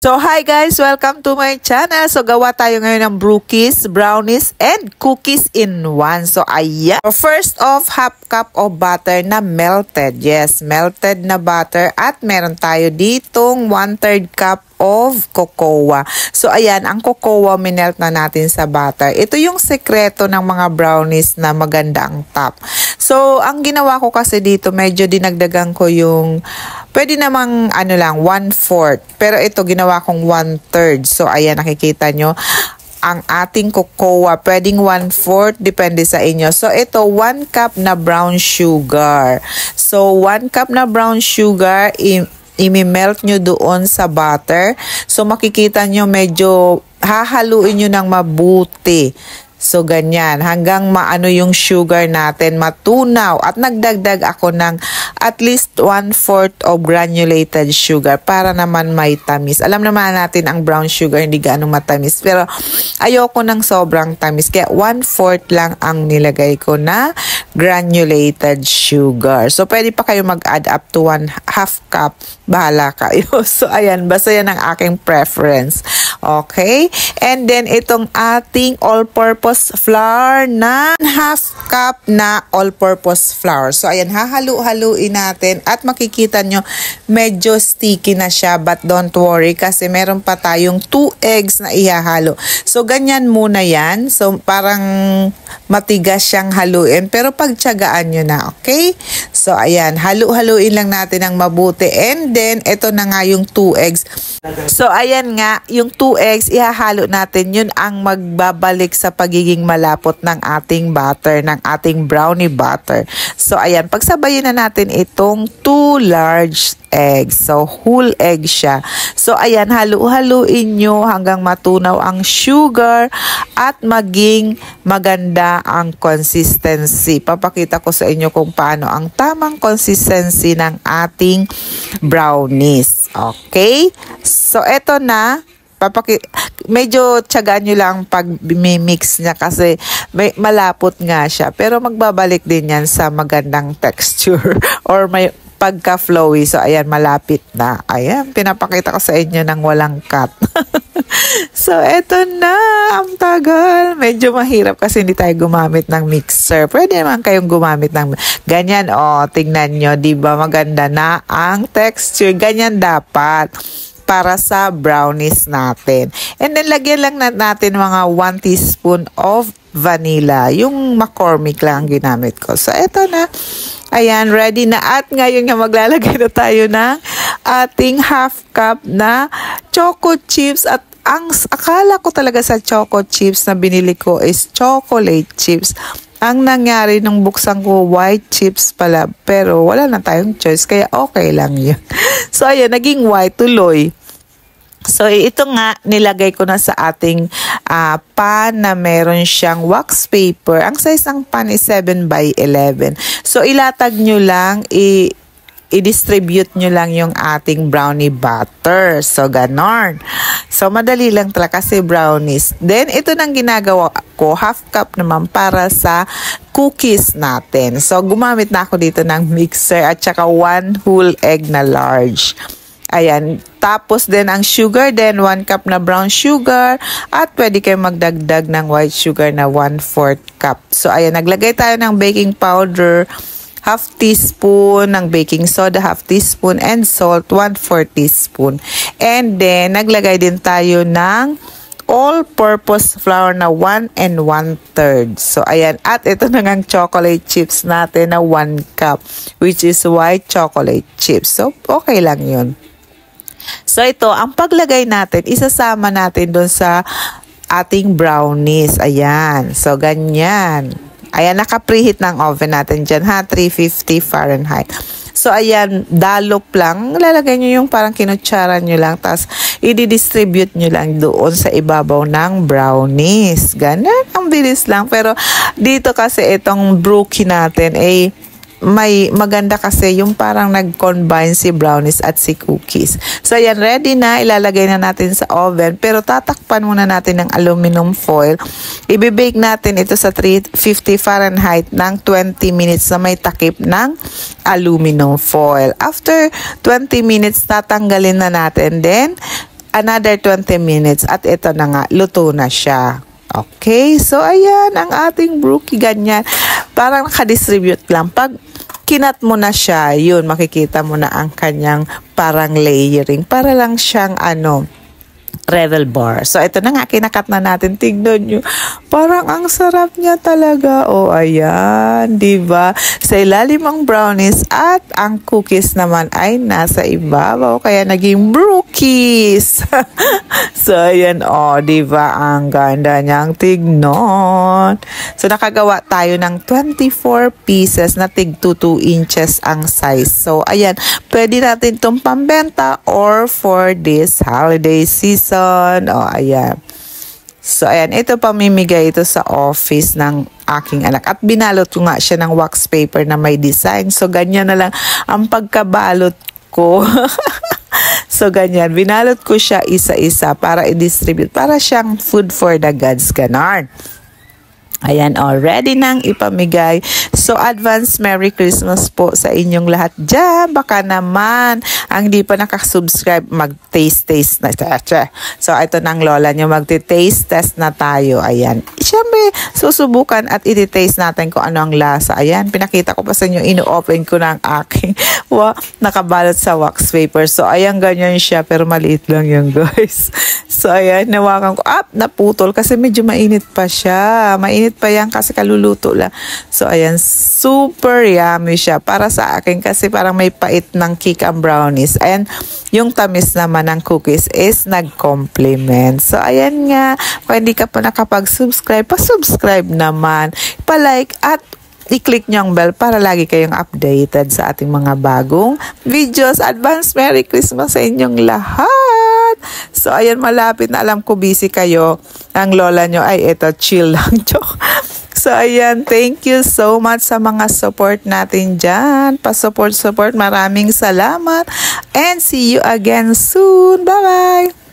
So hi guys, welcome to my channel. So gawa tayo ngayon ng brookies, brownies, and cookies in one. So ayan. So first off, half cup of butter na melted. Yes, melted na butter. At meron tayo ditong 1/3 cup of cocoa. So ayan, ang cocoa minelt na natin sa butter. Ito yung sekreto ng mga brownies na maganda ang top. So ang ginawa ko kasi dito, medyo dinagdagan ko yung, pwede namang ano lang, 1/4. Pero ito ginawa kong 1/3. So ayan, nakikita nyo ang ating cocoa, pwedeng 1/4, depende sa inyo. So ito, 1 cup na brown sugar. So 1 cup na brown sugar, i-melt nyo doon sa butter. So makikita nyo medyo hahaluin nyo ng mabuti. So ganyan, hanggang maano yung sugar natin, matunaw. At nagdagdag ako ng at least 1/4 of granulated sugar para naman may tamis. Alam naman natin ang brown sugar hindi gaano matamis, pero ayoko ng sobrang tamis. Kaya 1/4 lang ang nilagay ko na granulated sugar. So pwede pa kayo mag-add up to 1/2 cup. Bahala kayo. So ayan, basta yan ang aking preference. Okay? And then itong ating all-purpose flour na 1/2 cup na all-purpose flour. So ayan, hahalu-haluin natin at makikita nyo medyo sticky na siya, but don't worry kasi meron pa tayong 2 eggs na ihahalo. So ganyan muna yan. So parang matigas siyang haluin, pero pagtiyagaan nyo na, okay? So ayan, halu-haluin lang natin ng mabuti. And then ito na nga yung 2 eggs. So ayan nga, yung 2 eggs ihahalo natin, yun ang magbabalik sa pagiging malapot ng ating butter, ng ating brownie butter. So ayan, pagsabayin na natin itong 2 large eggs. So whole egg siya. So ayan, halu-haluin nyo hanggang matunaw ang sugar at maging maganda ang consistency. Papakita ko sa inyo kung paano ang tamang consistency ng ating brownies. Okay? So eto na, medyo tiyagaan nyo lang pag mix niya kasi may malapot nga siya, pero magbabalik din yan sa magandang texture or may pagka-flowy. So ayan, malapit na. Ayan, pinapakita ko sa inyo ng walang cut. So eto na, ang tagal. Medyo mahirap kasi hindi tayo gumamit ng mixer. Pwede naman kayong gumamit ng ganyan. O, tingnan nyo, diba maganda na ang texture. Ganyan dapat para sa brownies natin. And then lagyan lang natin mga 1 teaspoon of vanilla. Yung McCormick lang ang ginamit ko. So eto na. Ayan, ready na. At ngayon nga maglalagay na tayo ng ating 1/2 cup na choco chips. At ang akala ko talaga sa choco chips na binili ko is chocolate chips. Ang nangyari nung buksan ko, white chips pala. Pero wala na tayong choice, kaya okay lang yun. So ayan, naging white tuloy. So ito nga, nilagay ko na sa ating pan na meron siyang wax paper. Ang size ng pan is 7x11. So ilatag nyo lang, i-distribute nyo lang yung ating brownie butter. So ganon. So madali lang talaga kasi brownies. Then ito nang ginagawa ko, 1/2 cup naman para sa cookies natin. So gumamit na ako dito ng mixer at saka 1 whole egg na large. Ayan, tapos din ang sugar, then 1 cup na brown sugar, at pwede kayo magdagdag ng white sugar na 1/4 cup. So ayan, naglagay tayo ng baking powder, 1/2 teaspoon ng baking soda, 1/2 teaspoon, and salt, 1/4 teaspoon. And then, naglagay din tayo ng all-purpose flour na 1 1/3. So ayan, at ito na ngang chocolate chips natin na 1 cup, which is white chocolate chips. So okay lang yun. So ito, ang paglagay natin, isasama natin doon sa ating brownies. Ayan. So ganyan. Ayan, naka-preheat ng oven natin dyan ha, 350 Fahrenheit. So ayan, dalop lang. Lalagay nyo yung parang kinutsara nyo lang, tapos i-distribute nyo lang doon sa ibabaw ng brownies. Ganun, ang bilis lang. Pero dito kasi itong brookie natin ay may maganda kasi yung parang nag-combine si brownies at si cookies. So ayan, ready na. Ilalagay na natin sa oven. Pero tatakpan muna natin ng aluminum foil. Ibibake natin ito sa 350 Fahrenheit ng 20 minutes na may takip ng aluminum foil. After 20 minutes, tatanggalin na natin. Then, another 20 minutes at ito na nga, luto na siya. Okay, so ayan ang ating brookie, ganyan. Parang nakadistribute lang. Pag kinat mo na siya, yun, makikita mo na ang kanyang parang layering. Para lang siyang Revel bar. So, ito na nga, kinakat na natin. Tignan nyo. Parang ang sarap niya talaga. O, ayan. Diba? Sa ilalim ang brownies at ang cookies naman ay nasa ibabaw. Kaya naging brookies. So, ayan. O, diba? Ang ganda niyang tignan. So, nakagawa tayo ng 24 pieces na tig 2 inches ang size. So, ayan. Pwede natin itong pambenta or for this holiday season. O, ayan. So, ayan. Ito pamimigay ito sa office ng aking anak. At binalot ko nga siya ng wax paper na may design. So, ganyan na lang ang pagkabalot ko. So, ganyan. Binalot ko siya isa-isa para i-distribute. Para siyang food for the gods. Ganon. Ayan, ready nang ipamigay. So, advance Merry Christmas po sa inyong lahat dyan. Baka naman, ang di pa nakasubscribe, mag-taste na. So, ito ng lola nyo, mag-taste test na tayo. Ayan. Siyempre, susubukan at iti-taste natin kung ano ang lasa. Ayan, pinakita ko pa sa inyo, ino-open ko ng aking nakabalot sa wax paper. So, ayan, ganyan siya, pero maliit lang yan, guys. So, ayan, nawakan ko. Naputol kasi medyo mainit pa siya. Mainit pa yan kasi kaluluto lang. So, ayan, super yummy siya. Para sa akin kasi parang may pait ng cake ang brownies. Ayan, yung tamis naman ng cookies is nag-complement. So, ayan nga. Kung hindi ka pa nakapag-subscribe, pa-subscribe naman. Pa-like at i-click nyo ang bell para lagi kayong updated sa ating mga bagong videos. Advance Merry Christmas sa inyong lahat! So, ayan, malapit na. Alam ko busy kayo. Ang lola nyo ay ito, chill lang. So, ayan, thank you so much sa mga support natin dyan. Pa-support. Maraming salamat. And see you again soon. Bye-bye!